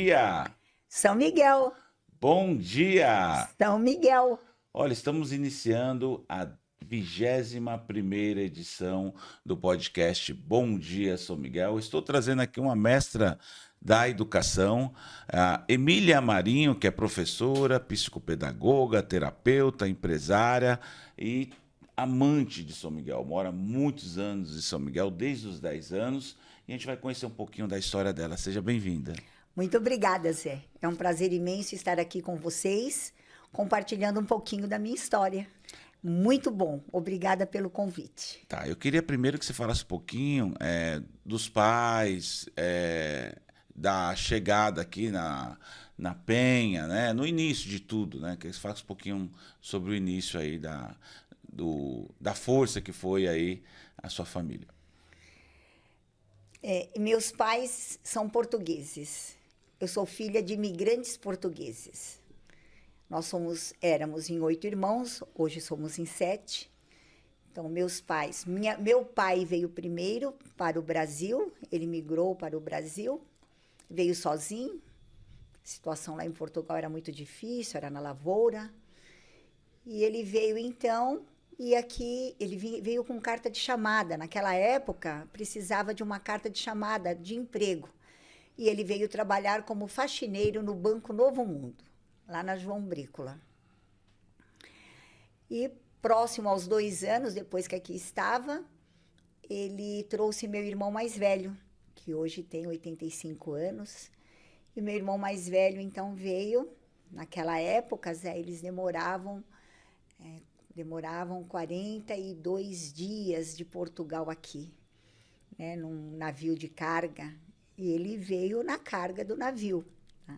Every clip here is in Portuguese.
dia! São Miguel, Bom dia! São Miguel. Olha, estamos iniciando a 21ª edição do podcast Bom Dia, São Miguel. Estou trazendo aqui uma mestra da educação, a Emília Marinho, que é professora, psicopedagoga, terapeuta, empresária e amante de São Miguel. Mora há muitos anos em São Miguel, desde os 10 anos, e a gente vai conhecer um pouquinho da história dela. Seja bem-vinda. Muito obrigada, Zé. É um prazer imenso estar aqui com vocês, compartilhando um pouquinho da minha história. Muito bom. Obrigada pelo convite. Tá, eu queria primeiro que você falasse um pouquinho dos pais, da chegada aqui na Penha, né? No início de tudo, né? Que você falasse um pouquinho sobre o início aí da força que foi aí a sua família. Meus pais são portugueses. Eu sou filha de imigrantes portugueses. Nós éramos em 8 irmãos, hoje somos em 7. Então, meus pais... Meu pai veio primeiro para o Brasil, ele migrou para o Brasil, veio sozinho. A situação lá em Portugal era muito difícil, era na lavoura. E ele veio, então, e aqui ele veio com carta de chamada. Naquela época, precisava de uma carta de chamada de emprego. E ele veio trabalhar como faxineiro no Banco Novo Mundo, lá na João Brícola. E próximo aos 2 anos, depois que aqui estava, ele trouxe meu irmão mais velho, que hoje tem 85 anos. E meu irmão mais velho, então, veio. Naquela época, Zé, eles demoravam 42 dias de Portugal aqui, né, num navio de carga. E ele veio na carga do navio. Tá?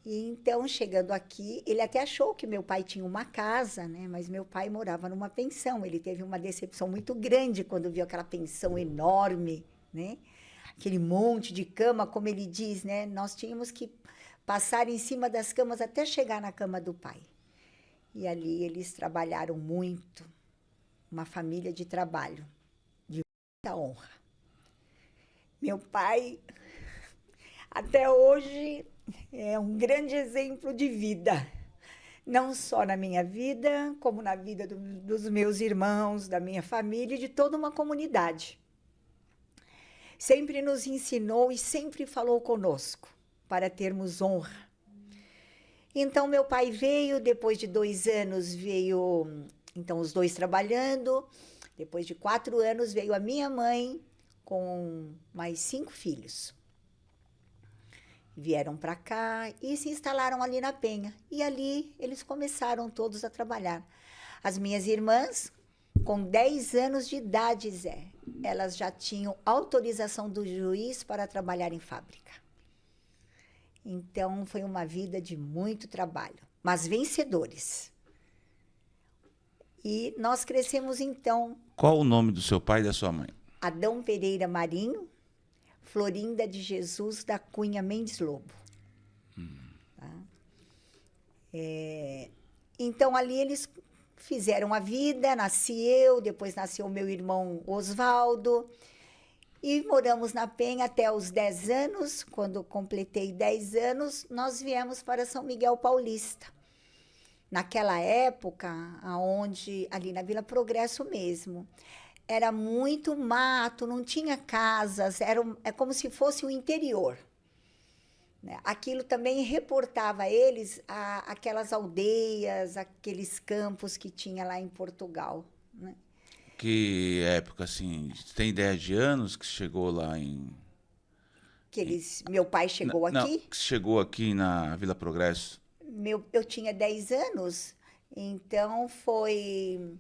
E então, chegando aqui, ele até achou que meu pai tinha uma casa, né? Mas meu pai morava numa pensão. Ele teve uma decepção muito grande quando viu aquela pensão enorme, né? Aquele monte de cama, como ele diz, né? Nós tínhamos que passar em cima das camas até chegar na cama do pai. E ali eles trabalharam muito, uma família de trabalho, de muita honra. Meu pai, até hoje, é um grande exemplo de vida. Não só na minha vida, como na vida dos meus irmãos, da minha família e de toda uma comunidade. Sempre nos ensinou e sempre falou conosco para termos honra. Então, meu pai veio, depois de 2 anos, veio, então, os 2 trabalhando. Depois de 4 anos, veio a minha mãe com mais 5 filhos. Vieram para cá e se instalaram ali na Penha. E ali eles começaram todos a trabalhar. As minhas irmãs, com 10 anos de idade, Zé, elas já tinham autorização do juiz para trabalhar em fábrica. Então, foi uma vida de muito trabalho, mas vencedores. E nós crescemos, então... Qual o nome do seu pai e da sua mãe? Adão Pereira Marinho, Florinda de Jesus da Cunha Mendes Lobo. Tá? Então, ali eles fizeram a vida, nasci eu, depois nasceu o meu irmão Osvaldo, e moramos na Penha até os 10 anos. Quando completei 10 anos, nós viemos para São Miguel Paulista. Naquela época, ali na Vila Progresso mesmo, era muito mato, não tinha casas, é como se fosse o interior. Né? Aquilo também reportava eles aquelas aldeias, aqueles campos que tinha lá em Portugal. Né? Que época, assim, tem ideia de anos que chegou lá em... Meu pai chegou aqui? Não, que chegou aqui na Vila Progresso. Eu tinha 10 anos, então foi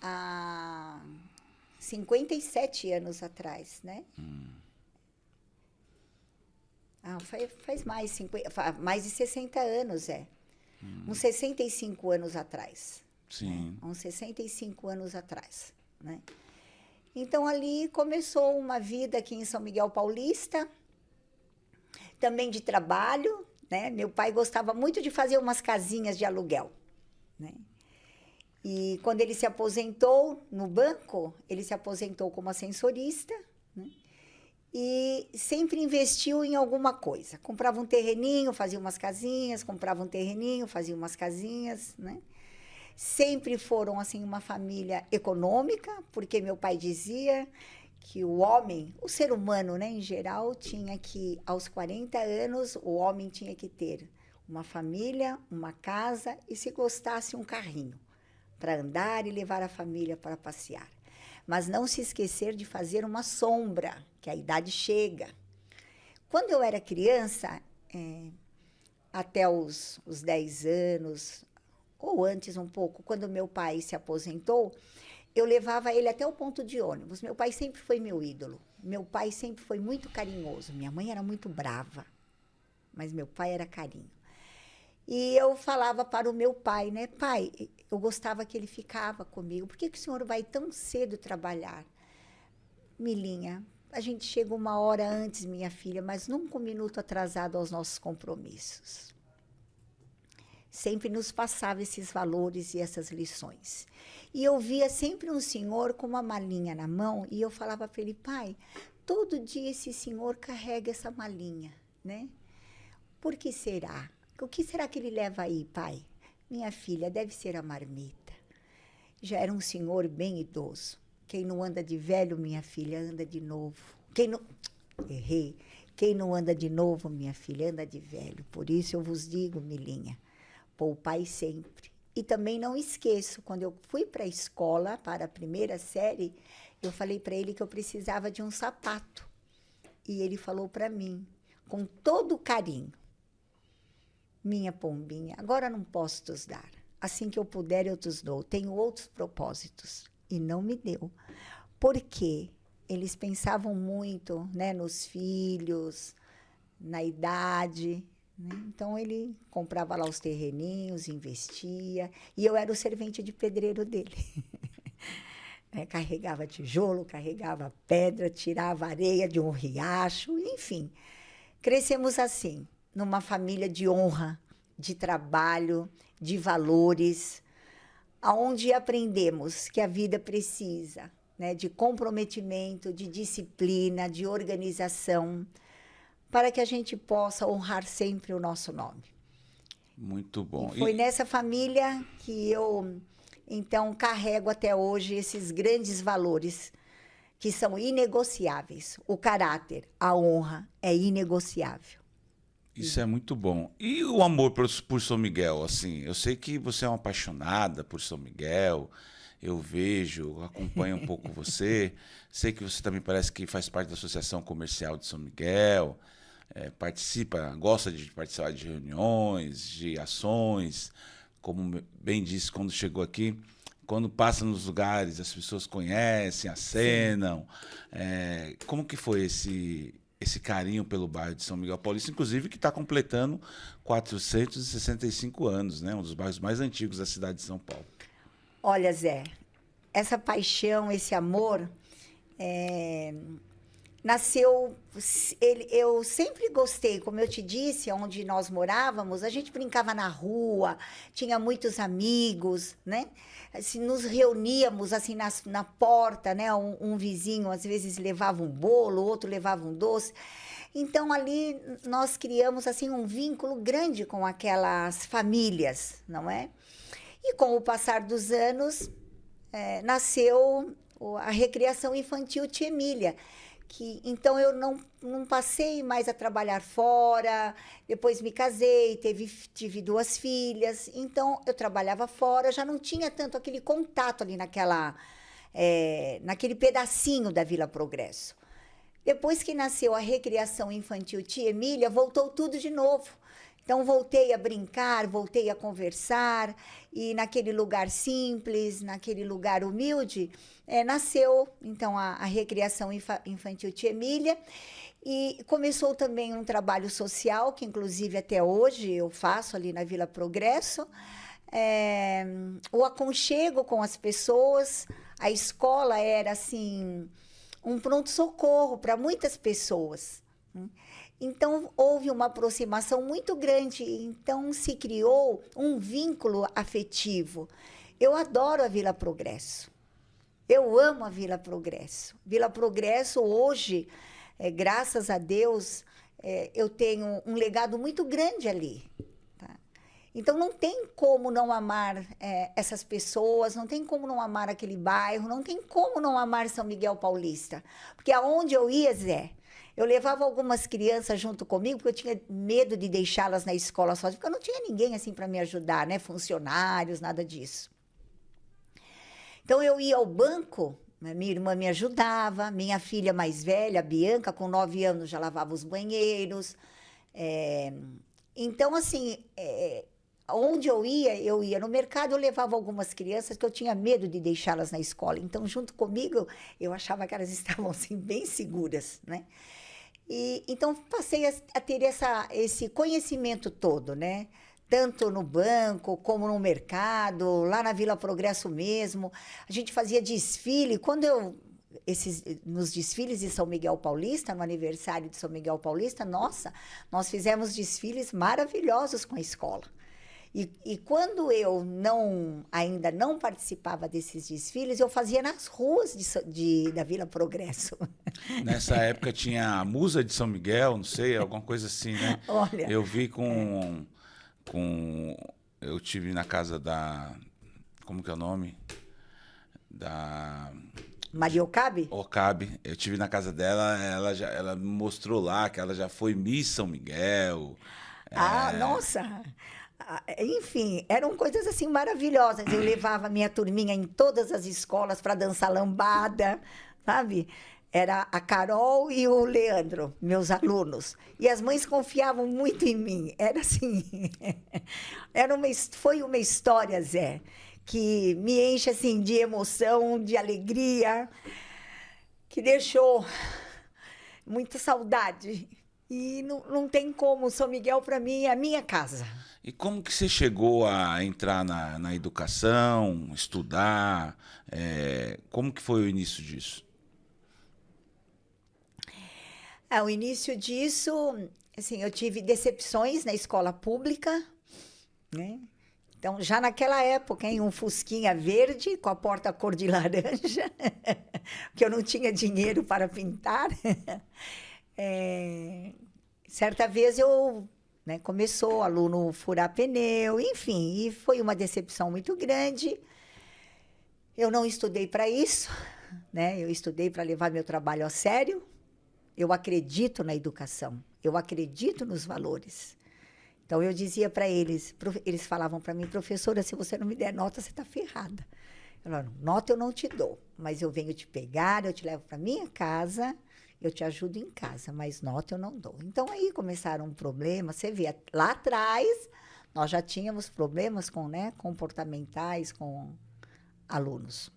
há 57 anos atrás, né? Faz mais de 60 anos, uns 65 anos atrás. Sim. Uns 65 anos atrás, né? Então, ali começou uma vida aqui em São Miguel Paulista, também de trabalho, né? Meu pai gostava muito de fazer umas casinhas de aluguel, né? E quando ele se aposentou no banco, ele se aposentou como ascensorista, né? e sempre investiu em alguma coisa. Comprava um terreninho, fazia umas casinhas, comprava um terreninho, fazia umas casinhas, né? Sempre foram, assim, uma família econômica, porque meu pai dizia que o homem, o ser humano, né, em geral, tinha que, aos 40 anos, o homem tinha que ter uma família, uma casa e, se gostasse, um carrinho para andar e levar a família para passear. Mas não se esquecer de fazer uma sombra, que a idade chega. Quando eu era criança, até os 10 anos, ou antes um pouco, quando meu pai se aposentou, eu levava ele até o ponto de ônibus. Meu pai sempre foi meu ídolo. Meu pai sempre foi muito carinhoso. Minha mãe era muito brava, mas meu pai era carinho. E eu falava para o meu pai, né? Pai, eu gostava que ele ficava comigo. Por que o senhor vai tão cedo trabalhar? Milinha, a gente chega uma hora antes, minha filha, mas nunca um minuto atrasado aos nossos compromissos. Sempre nos passava esses valores e essas lições. E eu via sempre um senhor com uma malinha na mão e eu falava para ele, pai, todo dia esse senhor carrega essa malinha, né? Por que será? O que será que ele leva aí, pai? Minha filha, deve ser a marmita. Já era um senhor bem idoso. Quem não anda de velho, minha filha, anda de novo. Errei. Quem não anda de novo, minha filha, anda de velho. Por isso eu vos digo, Milinha, poupai sempre. E também não esqueço, quando eu fui para a escola, para a primeira série, eu falei para ele que eu precisava de um sapato. E ele falou para mim, com todo carinho, minha pombinha, agora não posso te dar. Assim que eu puder, eu te dou. Tenho outros propósitos. E não me deu. Porque eles pensavam muito, né, nos filhos, na idade, né? Então, ele comprava lá os terreninhos, investia. E eu era o servente de pedreiro dele. Carregava tijolo, carregava pedra, tirava areia de um riacho, enfim. Crescemos assim, numa família de honra, de trabalho, de valores, aonde aprendemos que a vida precisa, né, de comprometimento, de disciplina, de organização, para que a gente possa honrar sempre o nosso nome. Muito bom. E foi nessa família que eu, então, carrego até hoje esses grandes valores que são inegociáveis. O caráter, a honra é inegociável. Isso é muito bom. E o amor por São Miguel, assim? Eu sei que você é uma apaixonada por São Miguel. Eu vejo, acompanho um pouco você. Sei que você também parece que faz parte da Associação Comercial de São Miguel. Gosta de participar de reuniões, de ações. Como bem disse quando chegou aqui, quando passa nos lugares, as pessoas conhecem, acenam. Como que foi esse carinho pelo bairro de São Miguel Paulista, inclusive que está completando 465 anos, né? Um dos bairros mais antigos da cidade de São Paulo. Olha, Zé, essa paixão, esse amor, nasceu... Eu sempre gostei, como eu te disse, onde nós morávamos, a gente brincava na rua, tinha muitos amigos, né? Assim, nos reuníamos assim na porta, né? Um vizinho às vezes levava um bolo, outro levava um doce. Então ali nós criamos assim um vínculo grande com aquelas famílias, não é? E com o passar dos anos nasceu a Recreação Infantil Tia Emília. Então eu não passei mais a trabalhar fora, depois me casei, tive 2 filhas, então eu trabalhava fora, já não tinha tanto aquele contato ali naquele pedacinho da Vila Progresso. Depois que nasceu a Recreação Infantil Tia Emília, voltou tudo de novo. Então, voltei a brincar, voltei a conversar, e naquele lugar simples, naquele lugar humilde, nasceu, então, a Recreação Infantil Tia Emília, e começou também um trabalho social, que inclusive até hoje eu faço ali na Vila Progresso, o aconchego com as pessoas. A escola era, assim, um pronto-socorro para muitas pessoas, né? Então, houve uma aproximação muito grande, então se criou um vínculo afetivo. Eu adoro a Vila Progresso, eu amo a Vila Progresso. Vila Progresso, hoje, graças a Deus, eu tenho um legado muito grande ali. Tá? Então, não tem como não amar essas pessoas, não tem como não amar aquele bairro, não tem como não amar São Miguel Paulista. Porque aonde eu ia, Zé, eu levava algumas crianças junto comigo, porque eu tinha medo de deixá-las na escola sozinha, porque eu não tinha ninguém assim para me ajudar, né? Funcionários, nada disso. Então, eu ia ao banco, minha irmã me ajudava, minha filha mais velha, a Bianca, com 9 anos, já lavava os banheiros. Então, assim, onde eu ia no mercado, eu levava algumas crianças que eu tinha medo de deixá-las na escola. Então, junto comigo, eu achava que elas estavam, assim, bem seguras, né? Então, passei a ter esse conhecimento todo, né? Tanto no banco, como no mercado, lá na Vila Progresso mesmo. A gente fazia desfile. Nos desfiles de São Miguel Paulista, no aniversário de São Miguel Paulista, nossa, nós fizemos desfiles maravilhosos com a escola. E quando eu ainda não participava desses desfiles, eu fazia nas ruas da Vila Progresso. Nessa época tinha a Musa de São Miguel, não sei, alguma coisa assim, né? Olha, Eu vi eu tive na casa da... Como que é o nome? Da... Maria Okabe? Okabe. Eu tive na casa dela, ela me mostrou lá que ela já foi Miss São Miguel. Nossa! Enfim, eram coisas assim maravilhosas. Eu levava minha turminha em todas as escolas para dançar lambada, sabe? Era a Carol e o Leandro, meus alunos. E as mães confiavam muito em mim. Era assim, foi uma história, Zé, que me enche assim de emoção, de alegria, que deixou muita saudade. E não tem como, São Miguel para mim é a minha casa. E como que você chegou a entrar na educação, estudar? Como que foi o início disso? O início disso, assim, eu tive decepções na escola pública, né? Então, já naquela época, um fusquinha verde com a porta cor de laranja, porque eu não tinha dinheiro para pintar. Certa vez começou o aluno furar pneu, enfim, e foi uma decepção muito grande. Eu não estudei para isso, né? Eu estudei para levar meu trabalho a sério. Eu acredito na educação, eu acredito nos valores. Então, eu dizia para eles falavam para mim, professora, se você não me der nota, você está ferrada. Eu falava, nota eu não te dou, mas eu venho te pegar, eu te levo para minha casa, eu te ajudo em casa, mas nota eu não dou. Então, aí começaram um problema, você vê, lá atrás, nós já tínhamos problemas comportamentais com alunos.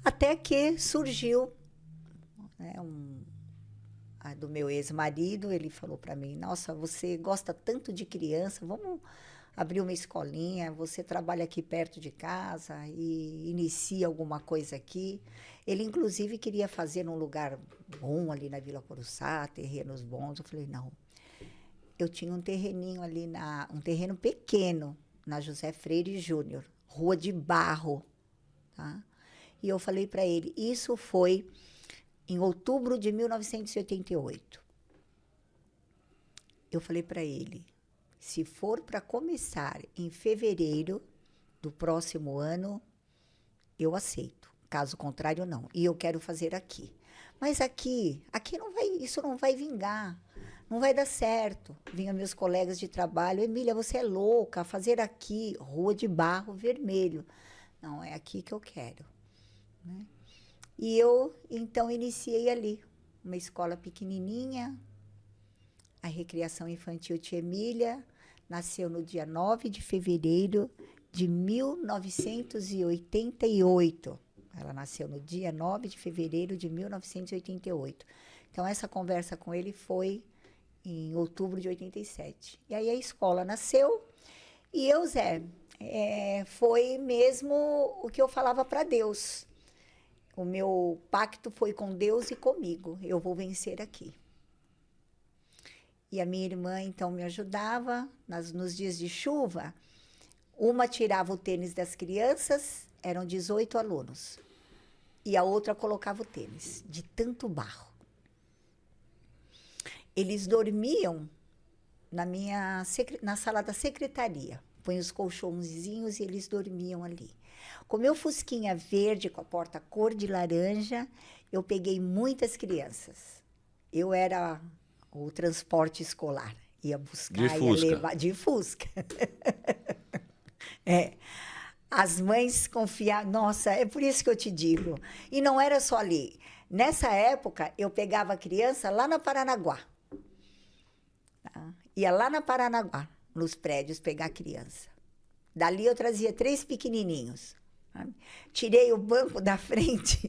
Até que surgiu do meu ex-marido, ele falou para mim, nossa, você gosta tanto de criança, vamos abrir uma escolinha, você trabalha aqui perto de casa e inicia alguma coisa aqui. Ele, inclusive, queria fazer num lugar bom ali na Vila Coruçá, terrenos bons. Eu falei, não. Eu tinha um terreninho ali, um terreno pequeno, na José Freire Júnior, Rua de Barro. Tá? E eu falei para ele, isso foi em outubro de 1988. Eu falei para ele, se for para começar em fevereiro do próximo ano, eu aceito. Caso contrário, não. E eu quero fazer aqui. Mas aqui isso não vai vingar. Não vai dar certo. Vinham meus colegas de trabalho, Emília, você é louca, fazer aqui, Rua de Barro Vermelho. Não, é aqui que eu quero. Né? E eu, então, iniciei ali, uma escola pequenininha, a Recreação Infantil Tia Emília, nasceu no dia 9 de fevereiro de 1988. Ela nasceu no dia 9 de fevereiro de 1988. Então, essa conversa com ele foi em outubro de 87. E aí a escola nasceu e eu, Zé, foi mesmo o que eu falava para Deus. O meu pacto foi com Deus e comigo. Eu vou vencer aqui. E a minha irmã, então, me ajudava. Nos dias de chuva, uma tirava o tênis das crianças, eram 18 alunos. E a outra colocava o tênis, de tanto barro. eles dormiam na sala da secretaria. Põe os colchãozinhos e eles dormiam ali. Com meu fusquinha verde, com a porta cor de laranja, eu peguei muitas crianças. Eu era o transporte escolar. Ia buscar, ia levar... De Fusca. As mães confiavam... Nossa, é por isso que eu te digo. E não era só ali. Nessa época, eu pegava a criança lá na Paranaguá. Tá? Ia lá na Paranaguá, nos prédios, pegar a criança. Dali eu trazia 3 pequenininhos. Sabe? Tirei o banco da frente,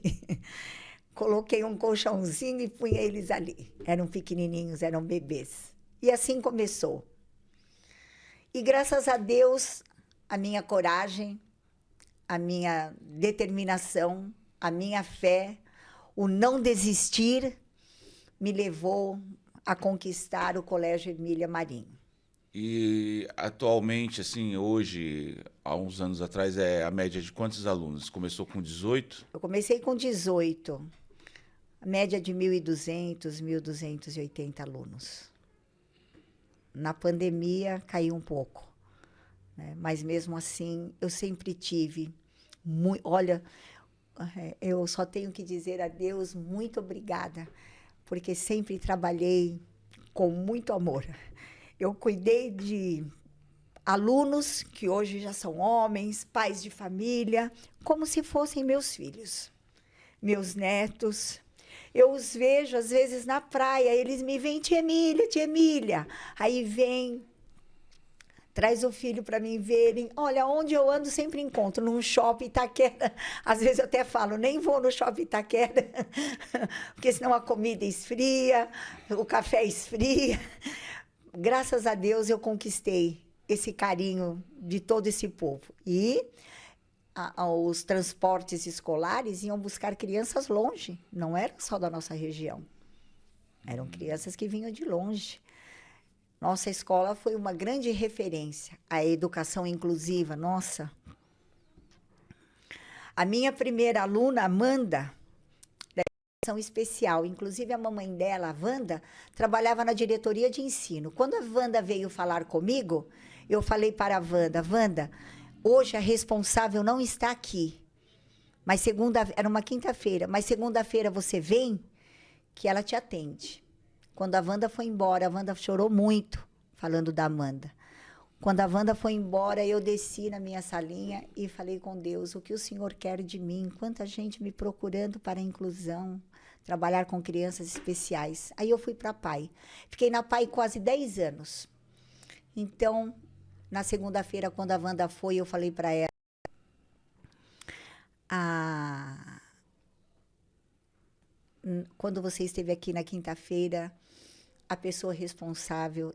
coloquei um colchãozinho e punha eles ali. Eram pequenininhos, eram bebês. E assim começou. E graças a Deus, a minha coragem, a minha determinação, a minha fé, o não desistir, me levou a conquistar o Colégio Emília Marinho. E atualmente, assim, hoje, há uns anos atrás, é a média de quantos alunos? Começou com 18? Eu comecei com 18, a média de 1.200, 1.280 alunos. Na pandemia, caiu um pouco, né? Mas mesmo assim, eu sempre tive muito... Olha, eu só tenho que dizer a Deus muito obrigada, porque sempre trabalhei com muito amor. Eu cuidei de alunos que hoje já são homens, pais de família, como se fossem meus filhos, meus netos. Eu os vejo, às vezes, na praia, eles me veem, tia Emília, tia Emília. Aí vem, traz o filho para mim verem. Olha, onde eu ando sempre encontro, num shopping Itaquera. Às vezes eu até falo, nem vou no shopping Itaquera, porque senão a comida esfria, o café esfria. Graças a Deus eu conquistei esse carinho de todo esse povo. E os transportes escolares iam buscar crianças longe, não era só da nossa região. Eram crianças que vinham de longe. Nossa escola foi uma grande referência. A educação inclusiva, nossa. A minha primeira aluna, Amanda, da educação especial, inclusive a mamãe dela, a Wanda, trabalhava na diretoria de ensino. Quando a Wanda veio falar comigo, eu falei para a Wanda, Wanda, hoje a responsável não está aqui, mas era uma quinta-feira, mas segunda-feira você vem, que ela te atende. Quando a Wanda foi embora, a Wanda chorou muito, falando da Amanda. Quando a Wanda foi embora, eu desci na minha salinha e falei com Deus, o que o Senhor quer de mim? Quanta gente me procurando para a inclusão, trabalhar com crianças especiais. Aí eu fui para a PAI. Fiquei na PAI quase 10 anos. Então, na segunda-feira, quando a Wanda foi, eu falei para ela, quando você esteve aqui na quinta-feira, a pessoa responsável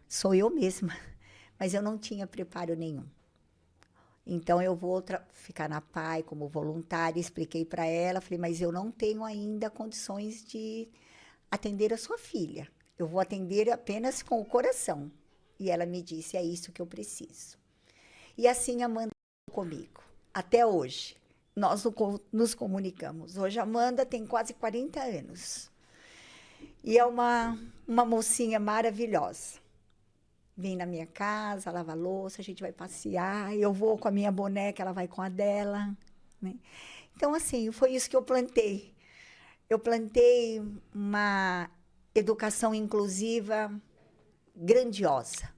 sou eu mesma, mas eu não tinha preparo nenhum. Então, eu vou ficar na PAI como voluntária, expliquei para ela, falei, mas eu não tenho ainda condições de atender a sua filha. Eu vou atender apenas com o coração. E ela me disse, é isso que eu preciso. E assim a Amanda comigo, até hoje. Nós nos comunicamos. Hoje a Amanda tem quase 40 anos. E é uma mocinha maravilhosa. Vem na minha casa, lava a louça, a gente vai passear. Eu vou com a minha boneca, ela vai com a dela. Né? Então, assim, foi isso que eu plantei. Eu plantei uma educação inclusiva grandiosa.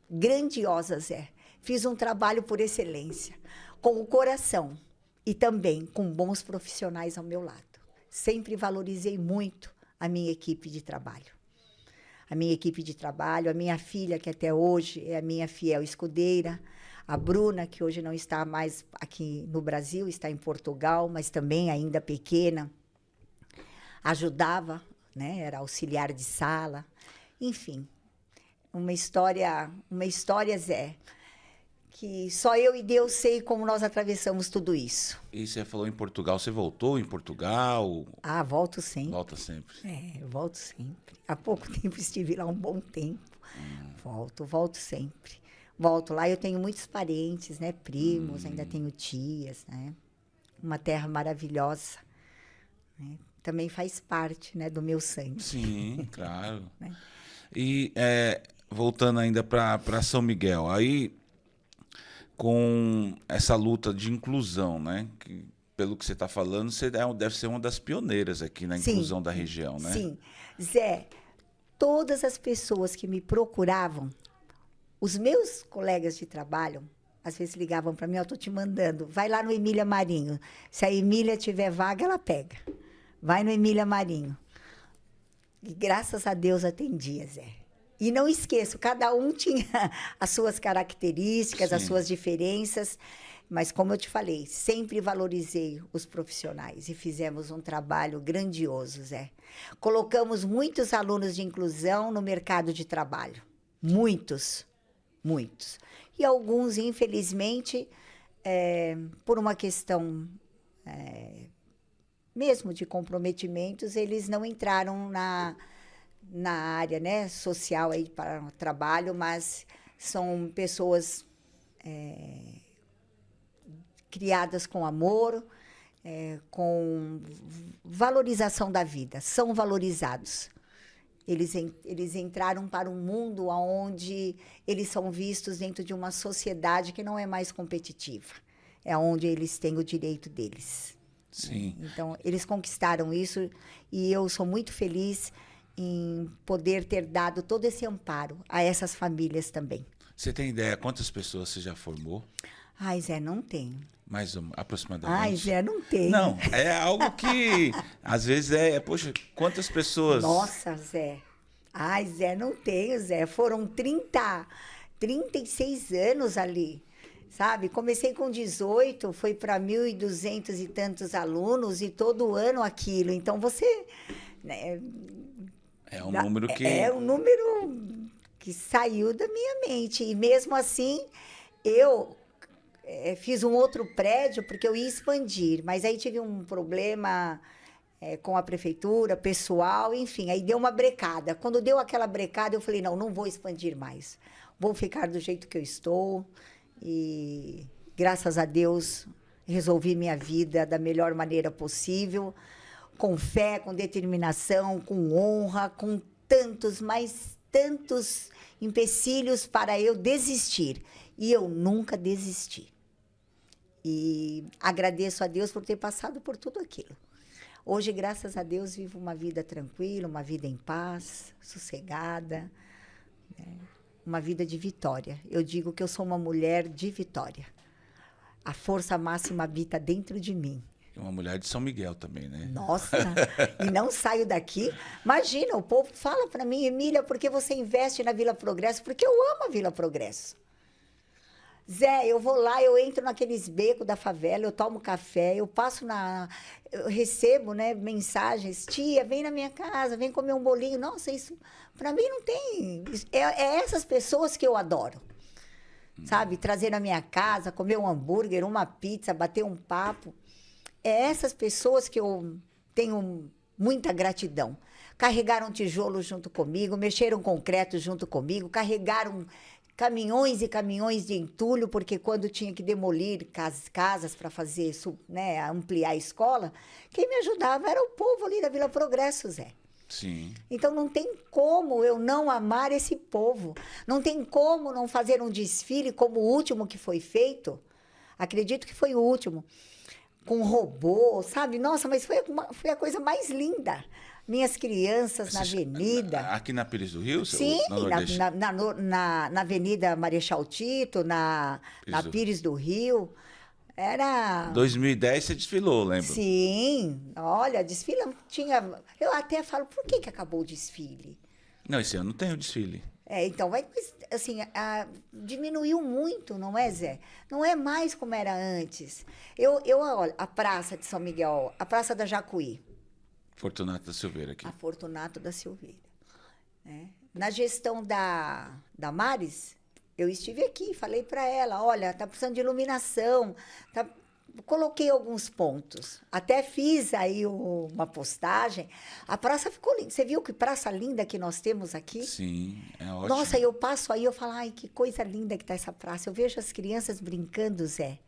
Grandiosa, Zé. Fiz um trabalho por excelência, com o coração e também com bons profissionais ao meu lado. Sempre valorizei muito a minha equipe de trabalho. A minha equipe de trabalho, a minha filha, que até hoje é a minha fiel escudeira, a Bruna, que hoje não está mais aqui no Brasil, está em Portugal, mas também ainda pequena, ajudava, né? Era auxiliar de sala, enfim. Uma história, Zé, que só eu e Deus sei como nós atravessamos tudo isso. E você falou em Portugal, você voltou em Portugal? Ah, volto sempre. Volta sempre. Volto sempre. Há pouco tempo estive lá um bom tempo. Volto sempre. Volto lá, eu tenho muitos parentes, né, primos, ainda tenho tias, né? Uma terra maravilhosa, né? também faz parte, né, do meu sangue. Sim, claro. Né? E voltando ainda para São Miguel, aí com essa luta de inclusão, né? Que, pelo que você está falando, você deve ser uma das pioneiras aqui na Sim, inclusão da região, né? sim. Zé, todas as pessoas que me procuravam, os meus colegas de trabalho, às vezes ligavam para mim, eu estou te mandando, vai lá no Emília Marinho. Se a Emília tiver vaga, ela pega. Vai no Emília Marinho. E graças a Deus atendia, Zé. E não esqueço, cada um tinha as suas características, as Sim. suas diferenças, mas como eu te falei, sempre valorizei os profissionais e fizemos um trabalho grandioso, Zé. Colocamos muitos alunos de inclusão no mercado de trabalho. Muitos, muitos. E alguns, infelizmente, por uma questão mesmo de comprometimentos, eles não entraram na área, né, social aí para o trabalho, mas são pessoas criadas com amor, com valorização da vida, são valorizados. Eles entraram para um mundo onde eles são vistos dentro de uma sociedade que não é mais competitiva, é onde eles têm o direito deles. Sim. Então, eles conquistaram isso e eu sou muito feliz em poder ter dado todo esse amparo a essas famílias também. Você tem ideia quantas pessoas você já formou? Ai, Zé, não tenho. Mais aproximadamente? Ai, Zé, não tenho. Não, é algo que às vezes poxa, quantas pessoas? Nossa, Zé. Ai, Zé, não tenho, Zé. Foram 36 anos ali, sabe? Comecei com 18, foi para 1.200 e tantos alunos e todo ano aquilo. Então, você... Né, é um número que... É um número que saiu da minha mente. E mesmo assim, eu fiz um outro prédio porque eu ia expandir. Mas aí tive um problema com a prefeitura, pessoal, enfim. Aí deu uma brecada. Quando deu aquela brecada, eu falei, não vou expandir mais. Vou ficar do jeito que eu estou. E, graças a Deus, resolvi minha vida da melhor maneira possível. Com fé, com determinação, com honra, com tantos, mas tantos empecilhos para eu desistir. E eu nunca desisti. E agradeço a Deus por ter passado por tudo aquilo. Hoje, graças a Deus, vivo uma vida tranquila, uma vida em paz, sossegada, né? Uma vida de vitória. Eu digo que eu sou uma mulher de vitória. A força máxima habita dentro de mim. Uma mulher de São Miguel também, né? Nossa, e não saio daqui. Imagina, o povo fala para mim, Emília, por que você investe na Vila Progresso? Porque eu amo a Vila Progresso. Zé, eu vou lá, eu entro naqueles becos da favela, eu tomo café, eu recebo, né, mensagens, tia, vem na minha casa, vem comer um bolinho. Nossa, isso para mim não tem... É essas pessoas que eu adoro. Sabe? Trazer na minha casa, comer um hambúrguer, uma pizza, bater um papo. É essas pessoas que eu tenho muita gratidão. Carregaram tijolos junto comigo, mexeram concreto junto comigo, carregaram caminhões e caminhões de entulho, porque quando tinha que demolir casas para fazer, né, ampliar a escola, quem me ajudava era o povo ali da Vila Progresso, Zé. Sim. Então não tem como eu não amar esse povo. Não tem como não fazer um desfile como o último que foi feito. Acredito que foi o último. Com robô, sabe? Nossa, mas foi a coisa mais linda. Minhas crianças na avenida. Aqui na Pires do Rio? Sim, na Avenida Marechal Tito, na Pires do Rio. Era... 2010 você desfilou, lembro? Sim, olha, desfile tinha... Eu até falo, por que acabou o desfile? Não, esse ano tem o desfile. Então, assim, diminuiu muito, não é, Zé? Não é mais como era antes. Olha, a Praça de São Miguel, a Praça da Jacuí. Fortunato da Silveira aqui. A Fortunato da Silveira. Né? Na gestão da Maris, eu estive aqui, falei para ela, olha, tá precisando de iluminação, coloquei alguns pontos. Até fiz aí uma postagem. A praça ficou linda. Você viu que praça linda que nós temos aqui? Sim, é ótimo. Nossa, eu passo aí, eu falo, ai, que coisa linda que tá essa praça. Eu vejo as crianças brincando, Zé.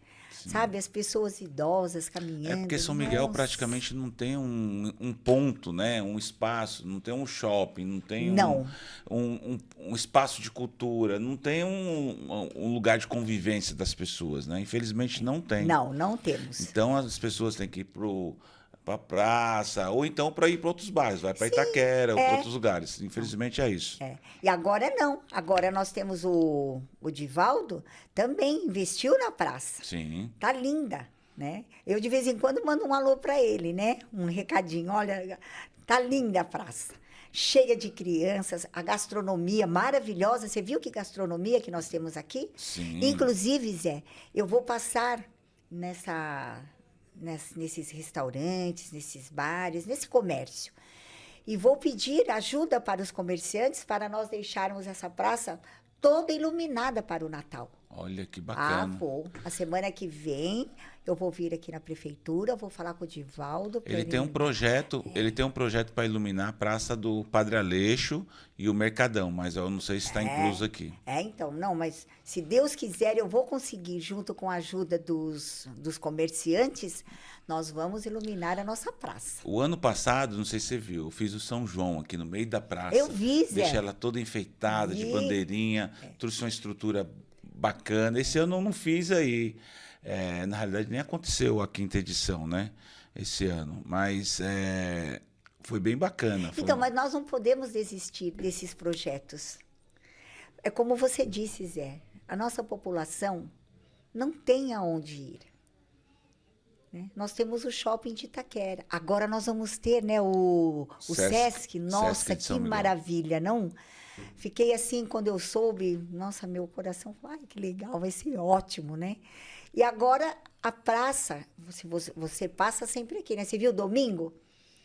sabe? As pessoas idosas caminhando. É porque São Miguel Nossa. praticamente não tem um ponto, né? Um espaço, não tem um shopping, não tem Não. um espaço de cultura, não tem um lugar de convivência das pessoas, né? Infelizmente não tem. Não temos. Então as pessoas têm que ir para praça, ou então para ir para outros bairros, vai para Itaquera ou para outros lugares. Infelizmente é isso. E agora não. Agora nós temos o Divaldo, também investiu na praça. Sim. Tá linda, né? Eu de vez em quando mando um alô para ele, né? Um recadinho, olha, tá linda a praça. Cheia de crianças, a gastronomia maravilhosa. Você viu que gastronomia que nós temos aqui? Sim. Inclusive, Zé, eu vou passar nesses restaurantes, nesses bares, nesse comércio. E vou pedir ajuda para os comerciantes para nós deixarmos essa praça toda iluminada para o Natal. Olha que bacana. Vou. A semana que vem eu vou vir aqui na prefeitura, vou falar com o Divaldo. Ele tem um projeto para iluminar a Praça do Padre Aleixo e o Mercadão, mas eu não sei se está incluso aqui. Então, não, mas se Deus quiser, eu vou conseguir, junto com a ajuda dos comerciantes, nós vamos iluminar a nossa praça. O ano passado, não sei se você viu, eu fiz o São João aqui no meio da praça. Eu vi, Zé. Deixei ela toda enfeitada, de bandeirinha, trouxe uma estrutura bacana. Esse ano eu não fiz aí. Na realidade, nem aconteceu a 5ª edição, né? Esse ano. Mas foi bem bacana. Então, mas nós não podemos desistir desses projetos. É como você disse, Zé. A nossa população não tem aonde ir. Né? Nós temos o shopping de Itaquera. Agora nós vamos ter, né, o Sesc. Nossa, que maravilha, não? Fiquei assim, quando eu soube, nossa, meu coração falou, ai, que legal, vai ser ótimo, né? E agora a praça, você passa sempre aqui, né? Você viu domingo?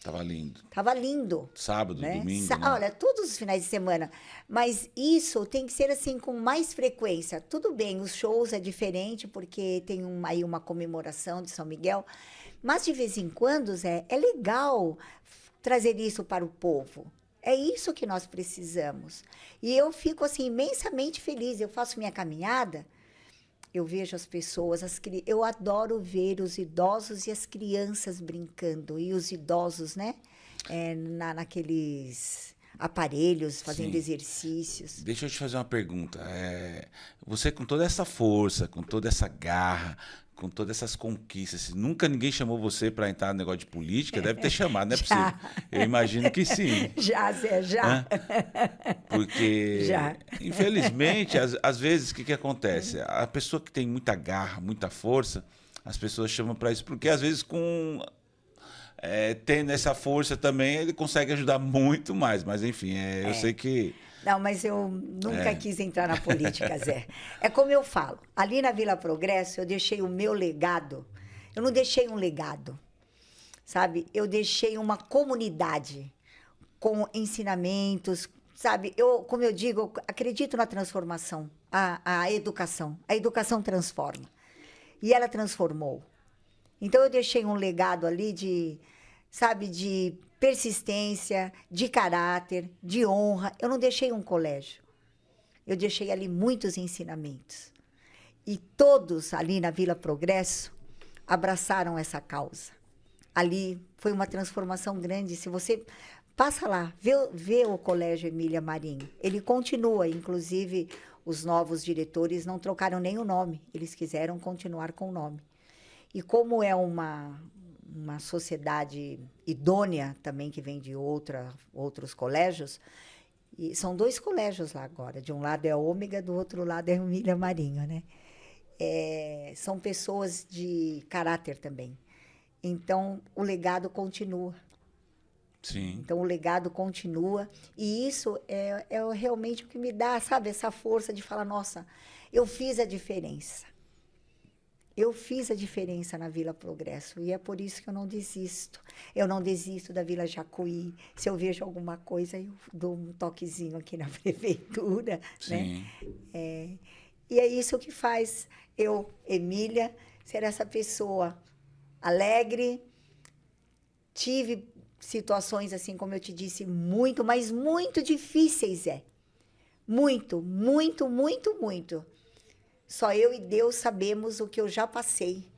Tava lindo. Tava lindo. Sábado, né? Domingo. Né? Olha, todos os finais de semana. Mas isso tem que ser assim com mais frequência. Tudo bem, os shows é diferente, porque tem aí uma comemoração de São Miguel. Mas de vez em quando, Zé, é legal trazer isso para o povo. É isso que nós precisamos. E eu fico assim imensamente feliz. Eu faço minha caminhada, eu vejo as pessoas, eu adoro ver os idosos e as crianças brincando. E os idosos, né? Naqueles aparelhos, fazendo exercícios. Deixa eu te fazer uma pergunta. Você com toda essa força, com toda essa garra, com todas essas conquistas, nunca ninguém chamou você para entrar no negócio de política? Deve ter chamado, não é possível. Eu imagino que sim. Já, Zé, já. Porque, já. Infelizmente, às vezes, o que acontece? A pessoa que tem muita garra, muita força, as pessoas chamam para isso, porque às vezes tendo essa força também, ele consegue ajudar muito mais. Mas, enfim, eu sei que... Não, mas eu nunca quis entrar na política, Zé. É como eu falo, ali na Vila Progresso, eu deixei o meu legado. Eu não deixei um legado, sabe? Eu deixei uma comunidade com ensinamentos, sabe? Como eu digo, eu acredito na transformação, a educação. A educação transforma. E ela transformou. Então, eu deixei um legado ali de persistência, de caráter, de honra. Eu não deixei um colégio. Eu deixei ali muitos ensinamentos. E todos ali na Vila Progresso abraçaram essa causa. Ali foi uma transformação grande. Se você passa lá, vê o Colégio Emília Marinho. Ele continua, inclusive os novos diretores não trocaram nem o nome. Eles quiseram continuar com o nome. E como é uma sociedade idônea também, que vem de outros colégios, e são 2 colégios lá agora, de um lado é a Ômega, do outro lado é a Emília Marinho, né? São pessoas de caráter também. Então, o legado continua. Sim. Então, o legado continua, e isso é realmente o que me dá, sabe, essa força de falar, nossa, eu fiz a diferença. Eu fiz a diferença na Vila Progresso e é por isso que eu não desisto. Eu não desisto da Vila Jacuí. Se eu vejo alguma coisa, eu dou um toquezinho aqui na prefeitura. Sim. Né? E é isso que faz eu, Emília, ser essa pessoa alegre. Tive situações, assim como eu te disse, muito, mas muito difíceis, muito, muito, muito, muito. Só eu e Deus sabemos o que eu já passei,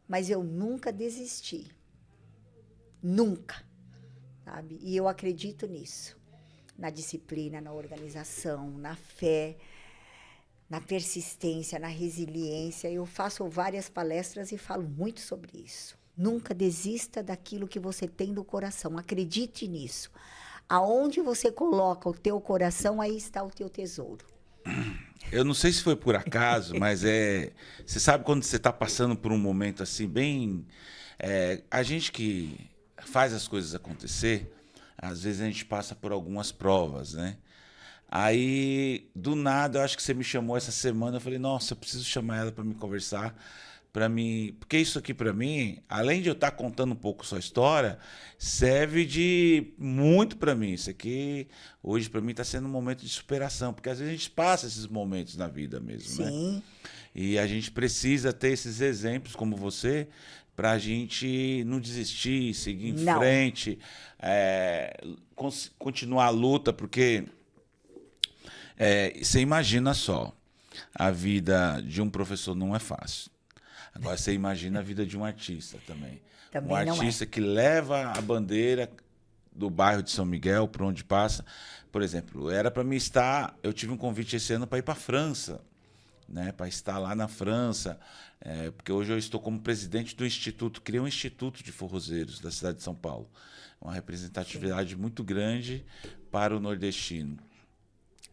mas eu nunca desisti. Nunca, sabe? E eu acredito nisso, na disciplina, na organização, na fé, na persistência, na resiliência. Eu faço várias palestras e falo muito sobre isso. Nunca desista daquilo que você tem no coração. Acredite nisso. Aonde você coloca o teu coração, aí está o teu tesouro. Eu não sei se foi por acaso, mas você sabe quando você está passando por um momento assim bem, a gente que faz as coisas acontecer, às vezes a gente passa por algumas provas, né? Aí, do nada, eu acho que você me chamou essa semana, eu falei, nossa, eu preciso chamar ela para me conversar, para mim, porque isso aqui para mim, além de eu estar contando um pouco sua história, serve de muito para mim. Isso aqui hoje para mim está sendo um momento de superação, porque às vezes a gente passa esses momentos na vida mesmo, né? Sim. E a gente precisa ter esses exemplos como você para a gente não desistir, seguir em Não. frente, continuar a luta, porque você imagina só, a vida de um professor não é fácil. Agora você imagina a vida de um artista também. Também Um não é. artista que leva a bandeira do bairro de São Miguel para onde passa. Por exemplo, era para mim estar. Eu tive um convite esse ano para ir para a França, né? Para estar lá na França, porque hoje eu estou como presidente do instituto. Criei um instituto de forrozeiros da cidade de São Paulo, uma representatividade muito grande para o nordestino.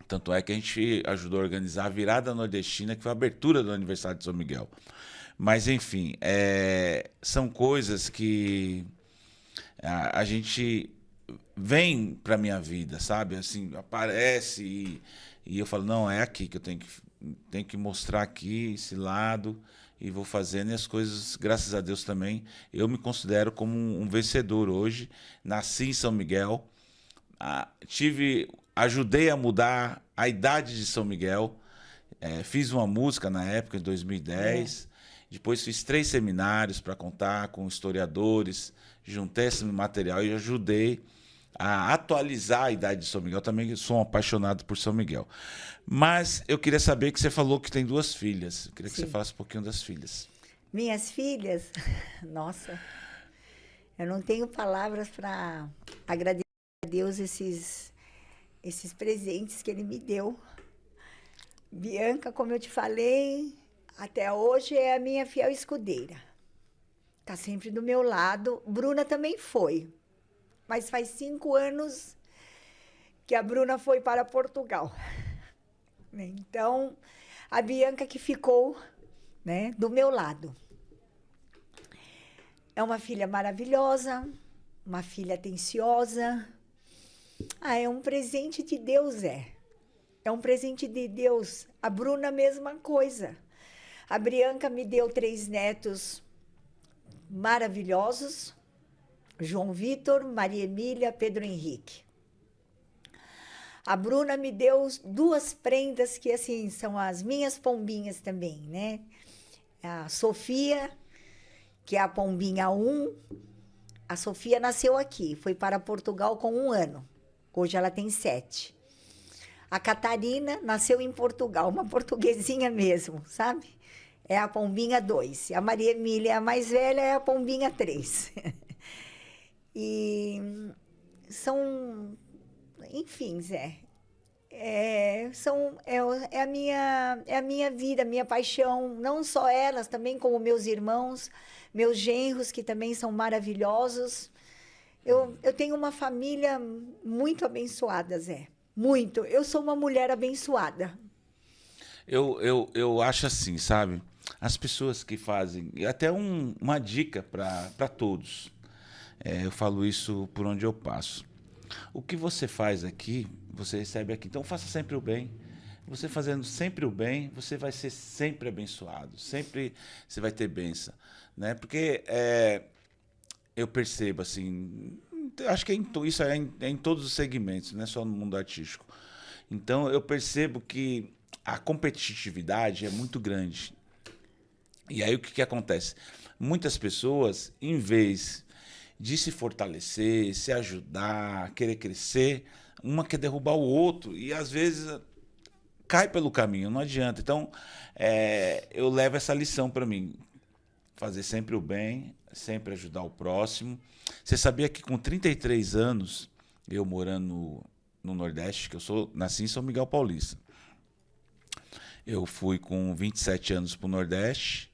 Tanto é que a gente ajudou a organizar a virada nordestina, que foi a abertura do aniversário de São Miguel. Mas, enfim, são coisas que a gente vem para minha vida, sabe? Assim, aparece e eu falo, não, é aqui que eu tenho que mostrar aqui esse lado e vou fazendo. E as coisas, graças a Deus também, eu me considero como um vencedor hoje. Nasci em São Miguel, ajudei a mudar a idade de São Miguel, fiz uma música na época, em 2010, depois fiz 3 seminários para contar com historiadores, juntei esse material e ajudei a atualizar a idade de São Miguel. Também sou um apaixonado por São Miguel. Mas eu queria saber que você falou que tem 2 filhas. Eu queria que Sim. você falasse um pouquinho das filhas. Minhas filhas, nossa, eu não tenho palavras para agradecer a Deus esses presentes que Ele me deu. Bianca, como eu te falei, até hoje é a minha fiel escudeira. Está sempre do meu lado. Bruna também foi, mas faz 5 anos que a Bruna foi para Portugal. Então, a Bianca que ficou, né, do meu lado. É uma filha maravilhosa, uma filha atenciosa. É um presente de Deus, É um presente de Deus. A Bruna, a mesma coisa. A Bianca me deu 3 netos maravilhosos. João Vitor, Maria Emília, Pedro Henrique. A Bruna me deu 2 prendas que, assim, são as minhas pombinhas também, né? A Sofia, que é a pombinha 1. A Sofia nasceu aqui, foi para Portugal com 1 ano. Hoje ela tem 7. A Catarina nasceu em Portugal, uma portuguesinha mesmo, sabe? É a pombinha 2. A Maria Emília, a mais velha, é a pombinha 3. E são, enfim, é a minha vida, a minha paixão, não só elas, também como meus irmãos, meus genros, que também são maravilhosos. Eu tenho uma família muito abençoada, Zé. Muito. Eu sou uma mulher abençoada. Eu acho assim, sabe? As pessoas que fazem, e até uma dica para todos. Eu falo isso por onde eu passo. O que você faz aqui, você recebe aqui. Então faça sempre o bem. Você fazendo sempre o bem, você vai ser sempre abençoado. Sempre você vai ter bênção, né? Porque eu percebo assim, acho que isso é em todos os segmentos, não é só no mundo artístico. Então eu percebo que a competitividade é muito grande. E aí o que acontece? Muitas pessoas, em vez de se fortalecer, se ajudar, querer crescer, uma quer derrubar o outro. E às vezes cai pelo caminho, não adianta. Então, eu levo essa lição para mim. Fazer sempre o bem, sempre ajudar o próximo. Você sabia que com 33 anos, eu morando no Nordeste, que nasci em São Miguel Paulista. Eu fui com 27 anos para o Nordeste,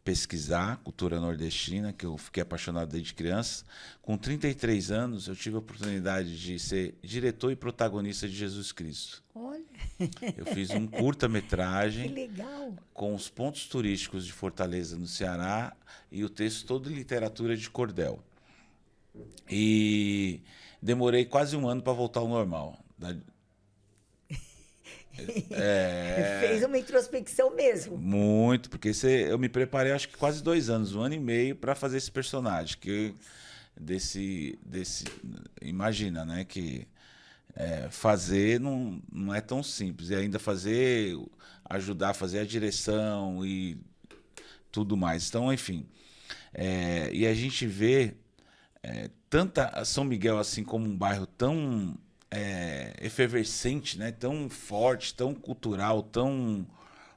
pesquisar cultura nordestina, que eu fiquei apaixonado desde criança. Com 33 anos, eu tive a oportunidade de ser diretor e protagonista de Jesus Cristo. Olha, Eu fiz um que curta-metragem legal. com os pontos turísticos de Fortaleza, no Ceará, e o texto todo de literatura de cordel. E demorei quase um ano para voltar ao normal. Fez uma introspecção mesmo. Muito, porque eu me preparei acho que quase 2 anos, 1 ano e meio, para fazer esse personagem. Imagina, né? Que fazer não é tão simples. E ainda ajudar a fazer a direção e tudo mais. Então, enfim. E a gente vê tanta São Miguel assim como um bairro tão efervescente, né? Tão forte, tão cultural, tão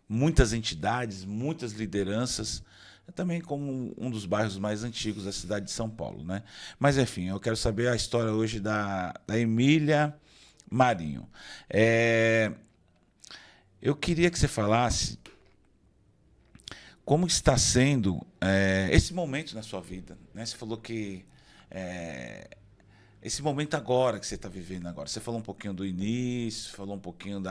muitas entidades, muitas lideranças, também como um dos bairros mais antigos da cidade de São Paulo, né? Mas enfim, eu quero saber a história hoje da Emília Marinho. Eu queria que você falasse como está sendo esse momento na sua vida, né? Você falou que esse momento agora que você está vivendo agora. Você falou um pouquinho do início, falou um pouquinho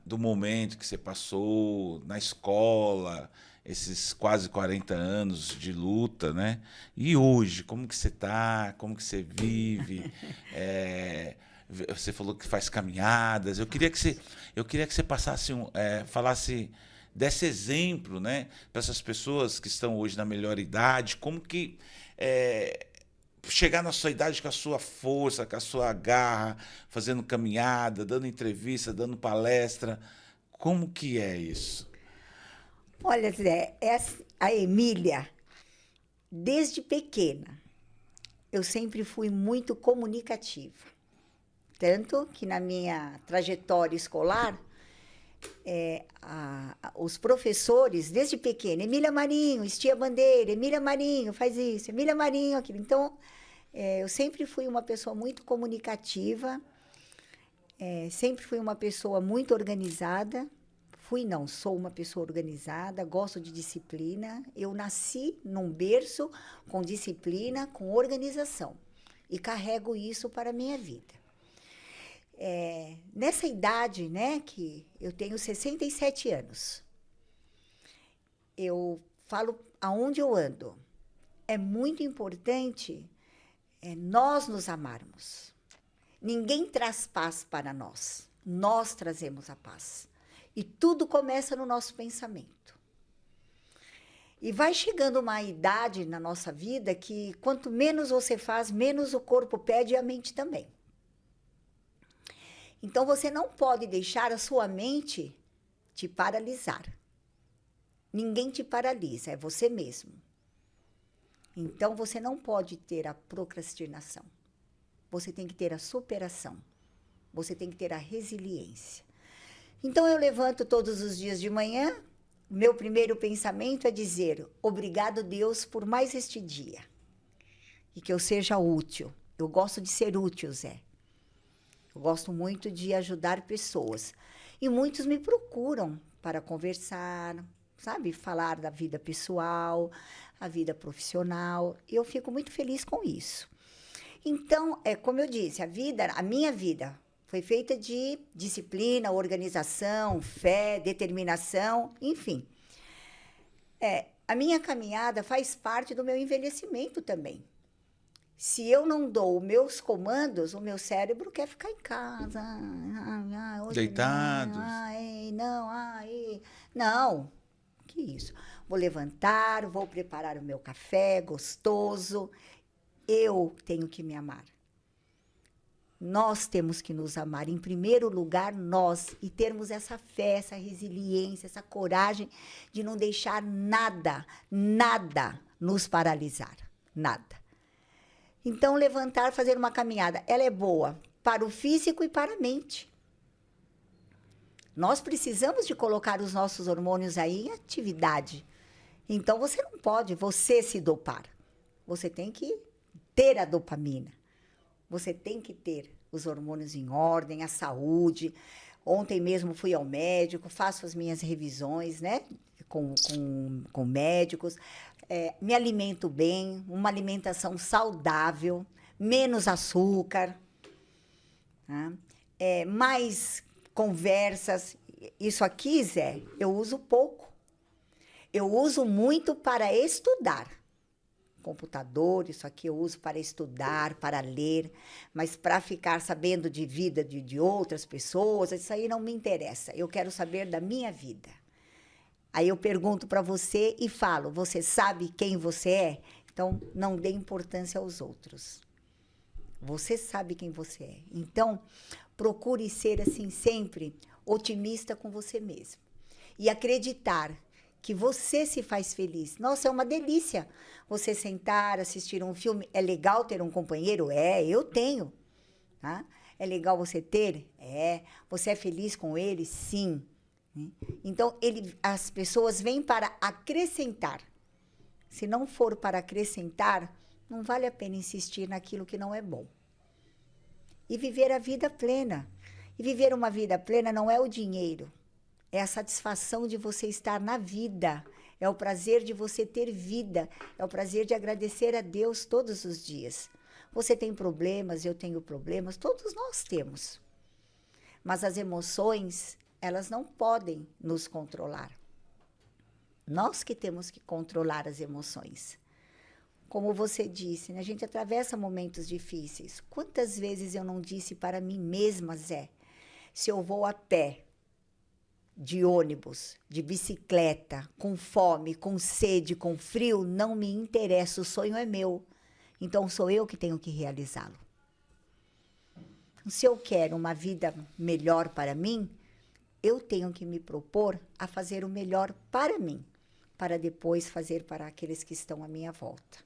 do momento que você passou na escola, esses quase 40 anos de luta, né? E hoje, como que você está? Como que você vive? Você falou que faz caminhadas. Eu queria que você passasse falasse desse exemplo, né? Para essas pessoas que estão hoje na melhor idade, como que chegar na sua idade com a sua força, com a sua garra, fazendo caminhada, dando entrevista, dando palestra. Como que é isso? Olha, Zé, a Emília, desde pequena, eu sempre fui muito comunicativa. Tanto que na minha trajetória escolar, os professores, desde pequena, Emília Marinho, estia a bandeira, Emília Marinho, faz isso, Emília Marinho, aquilo. Então, eu sempre fui uma pessoa muito comunicativa, sempre fui uma pessoa muito organizada. Sou uma pessoa organizada, gosto de disciplina. Eu nasci num berço com disciplina, com organização, e carrego isso para a minha vida. Nessa idade, né, que eu tenho 67 anos, eu falo aonde eu ando. É muito importante nós nos amarmos. Ninguém traz paz para nós. Nós trazemos a paz. E tudo começa no nosso pensamento. E vai chegando uma idade na nossa vida que quanto menos você faz, menos o corpo pede e a mente também. Então, você não pode deixar a sua mente te paralisar. Ninguém te paralisa, é você mesmo. Então, você não pode ter a procrastinação. Você tem que ter a superação. Você tem que ter a resiliência. Então, eu levanto todos os dias de manhã. Meu primeiro pensamento é dizer: obrigado, Deus, por mais este dia. E que eu seja útil. Eu gosto de ser útil, Zé. Eu gosto muito de ajudar pessoas. E muitos me procuram para conversar, sabe? Falar da vida pessoal, a vida profissional. E eu fico muito feliz com isso. Então, como eu disse, a minha vida foi feita de disciplina, organização, fé, determinação, enfim. A minha caminhada faz parte do meu envelhecimento também. Se eu não dou meus comandos, o meu cérebro quer ficar em casa. Deitados. Não, que isso. Vou levantar, vou preparar o meu café gostoso. Eu tenho que me amar. Nós temos que nos amar. Em primeiro lugar, nós. E termos essa fé, essa resiliência, essa coragem de não deixar nada nos paralisar. Nada. Então, levantar, fazer uma caminhada, ela é boa para o físico e para a mente. Nós precisamos de colocar os nossos hormônios aí em atividade. Então, você não pode você se dopar. Você tem que ter a dopamina. Você tem que ter os hormônios em ordem, a saúde. Ontem mesmo fui ao médico, faço as minhas revisões, né? Com médicos. Me alimento bem, uma alimentação saudável, menos açúcar, tá? Mais conversas. Isso aqui, Zé, eu uso pouco. Eu uso muito para estudar. Computador, isso aqui eu uso para estudar, para ler, mas para ficar sabendo de vida de outras pessoas, isso aí não me interessa. Eu quero saber da minha vida. Aí eu pergunto para você e falo, você sabe quem você é? Então, não dê importância aos outros. Você sabe quem você é. Então, procure ser assim sempre otimista com você mesmo. E acreditar que você se faz feliz. Nossa, é uma delícia você sentar, assistir um filme. É legal ter um companheiro? Eu tenho. Tá? É legal você ter? Você é feliz com ele? Sim. Então, as pessoas vêm para acrescentar. Se não for para acrescentar, não vale a pena insistir naquilo que não é bom. E viver a vida plena. E viver uma vida plena não é o dinheiro. É a satisfação de você estar na vida. É o prazer de você ter vida. É o prazer de agradecer a Deus todos os dias. Você tem problemas, eu tenho problemas, todos nós temos. Mas as emoções, elas não podem nos controlar. Nós que temos que controlar as emoções. Como você disse, né? A gente atravessa momentos difíceis. Quantas vezes eu não disse para mim mesma, Zé, se eu vou a pé, de ônibus, de bicicleta, com fome, com sede, com frio, não me interessa, o sonho é meu. Então, sou eu que tenho que realizá-lo. Se eu quero uma vida melhor para mim, eu tenho que me propor a fazer o melhor para mim, para depois fazer para aqueles que estão à minha volta.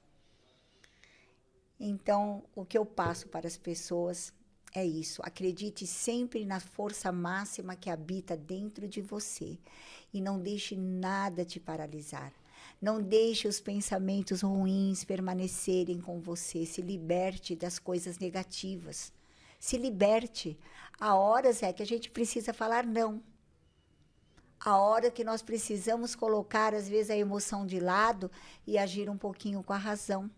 Então, o que eu passo para as pessoas é isso. Acredite sempre na força máxima que habita dentro de você e não deixe nada te paralisar. Não deixe os pensamentos ruins permanecerem com você. Se liberte das coisas negativas. Se liberte. Há horas que a gente precisa falar não. A hora que nós precisamos colocar, às vezes, a emoção de lado e agir um pouquinho com a razão.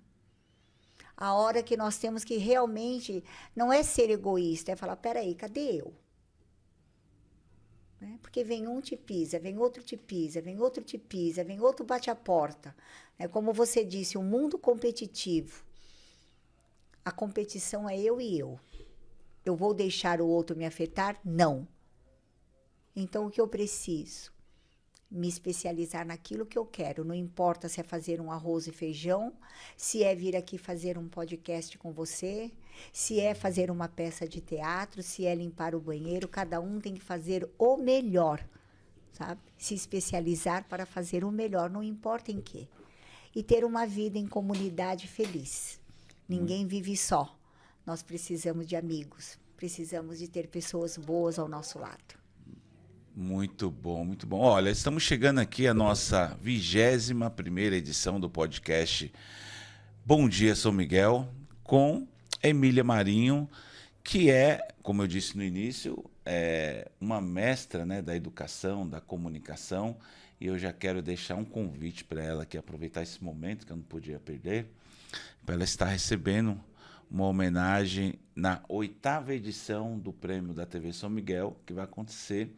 A hora que nós temos que realmente, não é ser egoísta, é falar, peraí, cadê eu? Né? Porque vem um te pisa, vem outro te pisa, vem outro te pisa, vem outro bate a porta. É como você disse, um mundo competitivo. A competição é eu e eu. Eu vou deixar o outro me afetar? Não. Então, o que eu preciso? Me especializar naquilo que eu quero. Não importa se é fazer um arroz e feijão, se é vir aqui fazer um podcast com você, se é fazer uma peça de teatro, se é limpar o banheiro. Cada um tem que fazer o melhor, sabe? Se especializar para fazer o melhor, não importa em quê. E ter uma vida em comunidade feliz. Ninguém vive só. Nós precisamos de amigos. Precisamos de ter pessoas boas ao nosso lado. Muito bom, muito bom. Olha, estamos chegando aqui à nossa 21ª edição do podcast Bom Dia São Miguel, com Emília Marinho, que é, como eu disse no início, uma mestra, né, da educação, da comunicação, e eu já quero deixar um convite para ela aqui, aproveitar esse momento que eu não podia perder, para ela estar recebendo uma homenagem na 8ª edição do Prêmio da TV São Miguel, que vai acontecer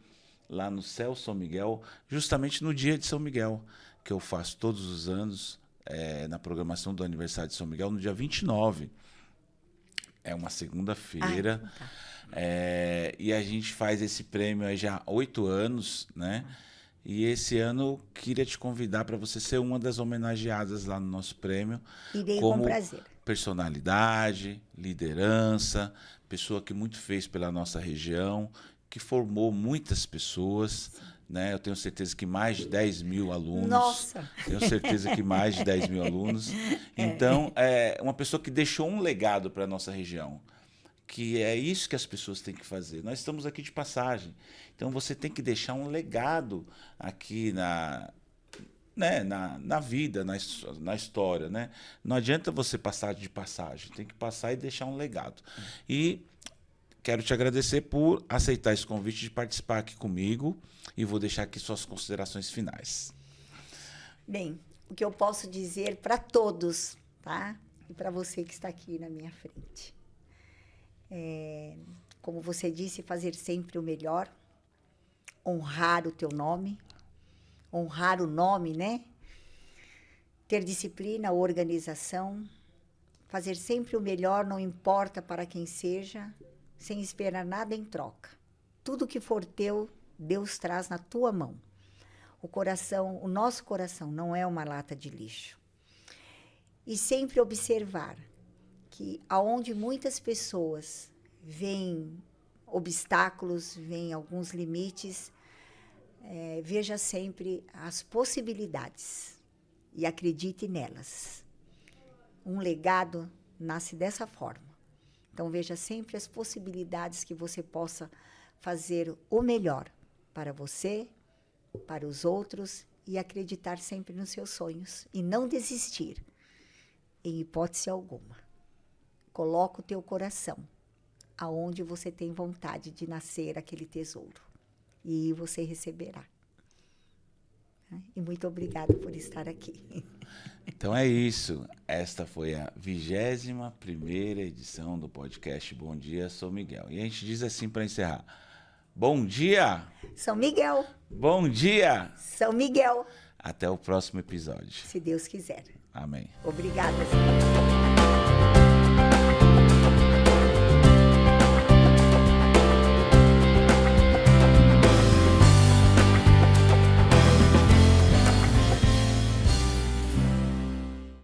lá no Céu São Miguel, justamente no dia de São Miguel, que eu faço todos os anos, na programação do aniversário de São Miguel, no dia 29. É uma segunda-feira. E a gente faz esse prêmio aí já há 8 anos, né? E esse ano queria te convidar para você ser uma das homenageadas lá no nosso prêmio. Irei com prazer. Personalidade, liderança, pessoa que muito fez pela nossa região, que formou muitas pessoas, né? Eu tenho certeza que mais de 10 mil alunos. Nossa! Tenho certeza que mais de 10 mil alunos. Então, é uma pessoa que deixou um legado para a nossa região, que é isso que as pessoas têm que fazer. Nós estamos aqui de passagem. Então você tem que deixar um legado aqui na vida, na história, né? Não adianta você passar de passagem, tem que passar e deixar um legado. E quero te agradecer por aceitar esse convite de participar aqui comigo e vou deixar aqui suas considerações finais. Bem, o que eu posso dizer para todos, tá? E para você que está aqui na minha frente. Como você disse, fazer sempre o melhor, honrar o teu nome, honrar o nome, né? Ter disciplina, organização, fazer sempre o melhor, não importa para quem seja, sem esperar nada em troca. Tudo que for teu, Deus traz na tua mão. O nosso coração não é uma lata de lixo. E sempre observar que aonde muitas pessoas veem obstáculos, veem alguns limites, veja sempre as possibilidades e acredite nelas. Um legado nasce dessa forma. Então, veja sempre as possibilidades que você possa fazer o melhor para você, para os outros e acreditar sempre nos seus sonhos e não desistir, em hipótese alguma. Coloca o teu coração aonde você tem vontade de nascer aquele tesouro e você receberá. E muito obrigada por estar aqui. Então é isso. Esta foi a 21ª edição do podcast Bom Dia, São Miguel. E a gente diz assim para encerrar. Bom dia! São Miguel! Bom dia! São Miguel! Até o próximo episódio. Se Deus quiser. Amém. Obrigada.